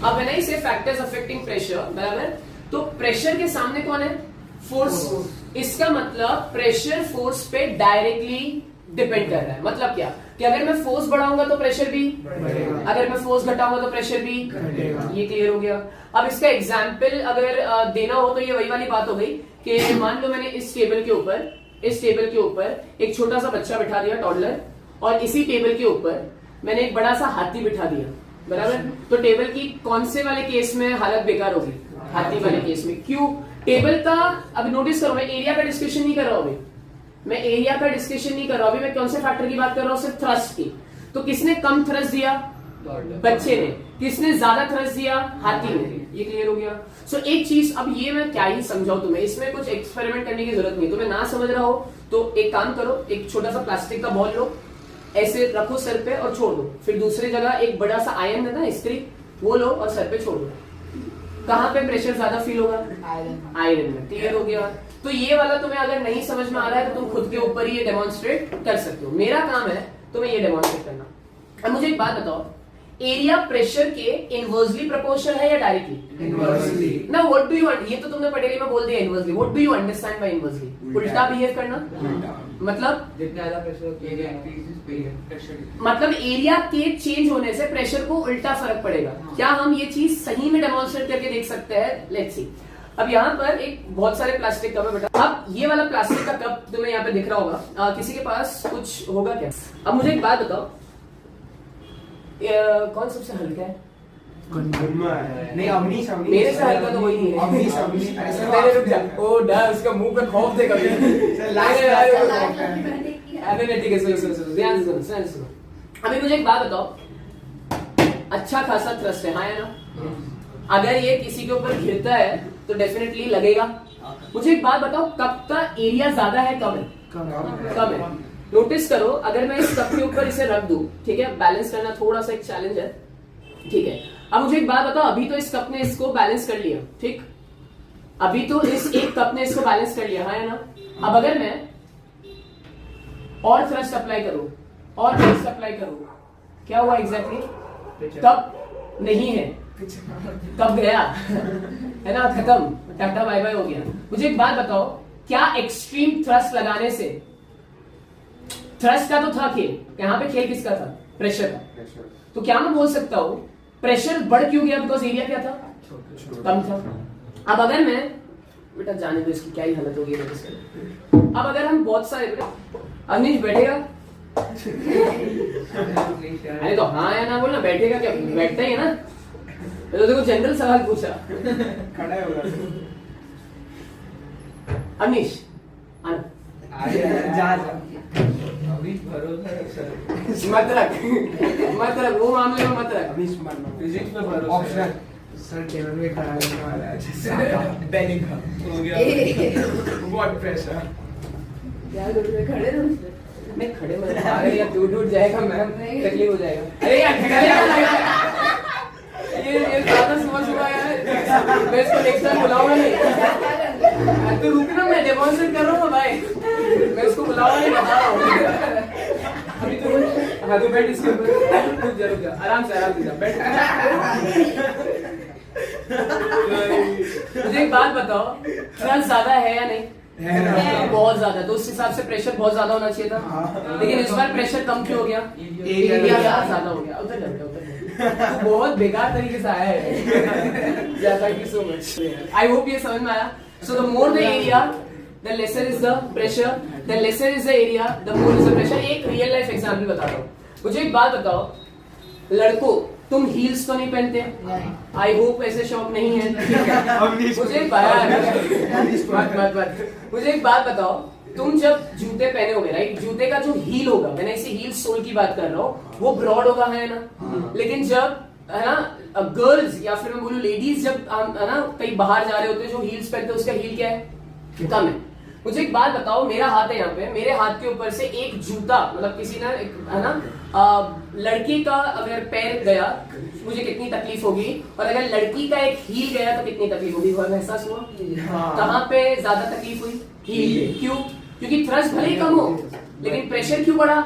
अब when I से factors affecting pressure, बराबर, तो प्रेशर के सामने कौन है? फोर्स। इसका मतलब प्रेशर फोर्स पे डायरेक्टली डिपेंड कर रहा है। मतलब क्या कि अगर मैं फोर्स बढ़ाऊंगा तो प्रेशर भी, अगर मैं फोर्स घटाऊंगा तो प्रेशर भी। ये क्लियर हो गया। अब इसका एग्जाम्पल अगर देना हो तो ये वही वाली बात हो गई कि मान लो मैंने इस टेबल के ऊपर एक छोटा सा बच्चा बिठा दिया, टॉडलर, और इसी टेबल के ऊपर मैंने एक बड़ा सा हाथी बिठा दिया, बराबर। तो टेबल की कौन से वाले केस में हालत बेकार होगी? हाथी वाले केस में। क्यों? टेबल का, अब नोटिस करो, मैं एरिया का डिस्कशन नहीं कर रहा हूं अभी, मैं एरिया का डिस्कशन नहीं कर रहा हूं अभी, मैं कौन से फैक्टर की बात कर रहा हूं? सिर्फ थ्रस्ट की। तो किसने कम थ्रस्ट दिया? बच्चे ने। किसने ज्यादा थ्रस्ट दिया? हाथी ने। ये क्लियर हो गया। सो एक चीज, अब ये मैं क्या ही समझाऊं तुम्हें, इसमें कुछ एक्सपेरिमेंट करने की जरूरत नहीं। तुम्हें ना समझ रहा हो तो एक काम करो, एक छोटा सा प्लास्टिक का बॉल लो, ऐसे रखो सर पे और छोड़ दो। फिर दूसरी जगह एक बड़ा सा आयरन है ना, इस्त्री, वो लो और सर पे छोड़ दो। कहां पे प्रेशर ज्यादा फील होगा? आयरन में। क्लियर हो गया। तो ये वाला तुम्हें अगर नहीं समझ में आ रहा है तो तुम खुद के ऊपर ही ये डेमोन्स्ट्रेट कर सकते हो। मेरा काम है तुम्हें ये डेमोन्स्ट्रेट करना। अब मुझे एक बात बताओ, एरिया प्रेशर के इनवर्सली प्रोपोर्शनल है या डायरेक्टली? इनवर्सली। ना व्हाट डू यू, ये तो तुमने पढ़ेली में बोल दिया inversely. What do you understand by inversely? उल्टा बिहेव करना। मतलब जितना ज्यादा प्रेशर एरिया इंक्रीजेस प्रेशर, मतलब एरिया के चेंज होने से प्रेशर को उल्टा फर्क पड़ेगा। क्या हम ये चीज सही में डेमोन्स्ट्रेट करके देख सकते हैं? Let's see. अब यहाँ पर एक बहुत सारे प्लास्टिक कप है बेटा। अब ये वाला प्लास्टिक का कप तुम्हें यहाँ पे दिख रहा होगा, किसी के पास कुछ होगा क्या? अब मुझे एक बात बताओ, कौन सबसे हल्का है? नहीं अवनीश, मेरे से हल्का तो वही नहीं है। अवनीश पहले रुक जा। ओ डर, उसका मुंह पे खौफ थे कभी। अरे ठीक है, सुनो ध्यान से सुनो। अभी मुझे एक बात बताओ, अच्छा खासा थ्रस्ट है, हाँ या ना? अगर ये किसी के ऊपर गिरता है तो डेफिनेटली लगेगा। मुझे एक बात बताओ, कप का एरिया ज्यादा है कम है? कम है। नोटिस करो, अगर मैं इस कप के ऊपर इसे रख दूं, ठीक है, बैलेंस करना थोड़ा सा एक चैलेंज है, ठीक है। अब मुझे एक बात बताओ, अभी तो इस कप ने इसको बैलेंस कर लिया, ठीक, अभी तो इस एक कप ने इसको बैलेंस कर लिया, हाँ या ना? अब अगर मैं और थ्रस्ट अप्लाई करूं, और थ्रस्ट अप्लाई करूं, क्या हुआ एग्जैक्टली? कप नहीं है, कब गया है ना, खत्म, टाटा बाय बाय हो गया। मुझे एक बात बताओ, क्या एक्सट्रीम थ्रस्ट लगाने से, थ्रस्ट का तो था खेल, यहाँ पे खेल किसका था? प्रेशर का। तो क्या मैं बोल सकता हूं प्रेशर बढ़ क्यों गया? बिकॉज एरिया क्या था? कम था। अब अगर मैं, बेटा जाने दो, इसकी क्या ही हालत होगी। अब अगर हम बहुत सारे, अनिश बैठेगा? अरे तो हाँ या ना बोलना, बैठेगा क्या? बैठता ही है ना। तो देखो जनरल सवाल पूछा, खड़ा होगा अनिश आना, मत रख वो मामले में मत रख। फिजिक्स में भरोसा सर, टेबल में खड़ा रहने वाला है, बैलिंग हो गया, बहुत प्रेशर। क्या करूं, खड़े रहो? नहीं खड़े मत, अरे यार टूट जाएगा मैम, तकलीफ हो जाएगा। अरे यार ये ज्यादा सुबह यार, मैं इसको नेक्स्ट टाइम बुलाऊंगा नहीं। तो रुकना, मैं डेमोन्स्ट्रेट कर रहा हूँ भाई, मैं इसको बुलाऊंगा नहीं, बता रहा हूँ। अभी तो हाँ, तो बैठ इसके ऊपर, जरूर आराम से बैठ। मुझे एक बात बताओ, थ्रस्ट ज्यादा है या नहीं? है, बहुत ज्यादा। तो उस हिसाब से प्रेशर बहुत ज्यादा होना चाहिए था, लेकिन इस बार प्रेशर कम क्यों हो गया? एरिया ज्यादा हो गया। उधर तो बहुत बेकार तरीके से आया है। Thank you so much, I hope ये समझ में आया। So the more the area, the lesser is the pressure, the lesser is the area, the more is the pressure। एक रियल लाइफ एग्जांपल बताता हूँ। मुझे एक बात बताओ, लड़कों तुम हील्स तो नहीं पहनते? आई होप ऐसे शौक नहीं है। मुझे एक बात बताओ, तुम जब जूते पहने होगे, राइट, जूते का जो हील होगा, मैंने इसे हील सोल की बात कर रहा हूँ, वो ब्रॉड होगा, है ना? लेकिन जब, है ना, गर्ल्स या फिर मैं बोलूं लेडीज, जब है ना कहीं बाहर जा रहे होते हैं, जो हील्स पहनते हैं, उसका हील क्या है? कम है। मुझे एक बात बताओ, मेरा हाथ है यहाँ पे, मेरे हाथ के ऊपर से एक जूता, मतलब किसी ने, है ना, लड़के का अगर पैर गया, मुझे कितनी तकलीफ होगी, और अगर लड़की का एक हील गया तो कितनी तकलीफ होगी? और एहसास हुआ? कहाँ पे ज्यादा तकलीफ हुई? हील पे। क्यों? क्योंकि थ्रस्ट भले ही कम हो, लेकिन प्रेशर क्यों बढ़ा?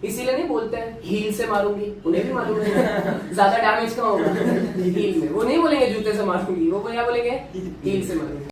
इसीलिए नहीं बोलते हैं हील से मारूंगी, उन्हें भी मालूम है ज्यादा डैमेज कहाँ होगा हील में, वो नहीं बोलेंगे जूते से मारूंगी, वो क्या बोलेंगे हील से मारूंगी।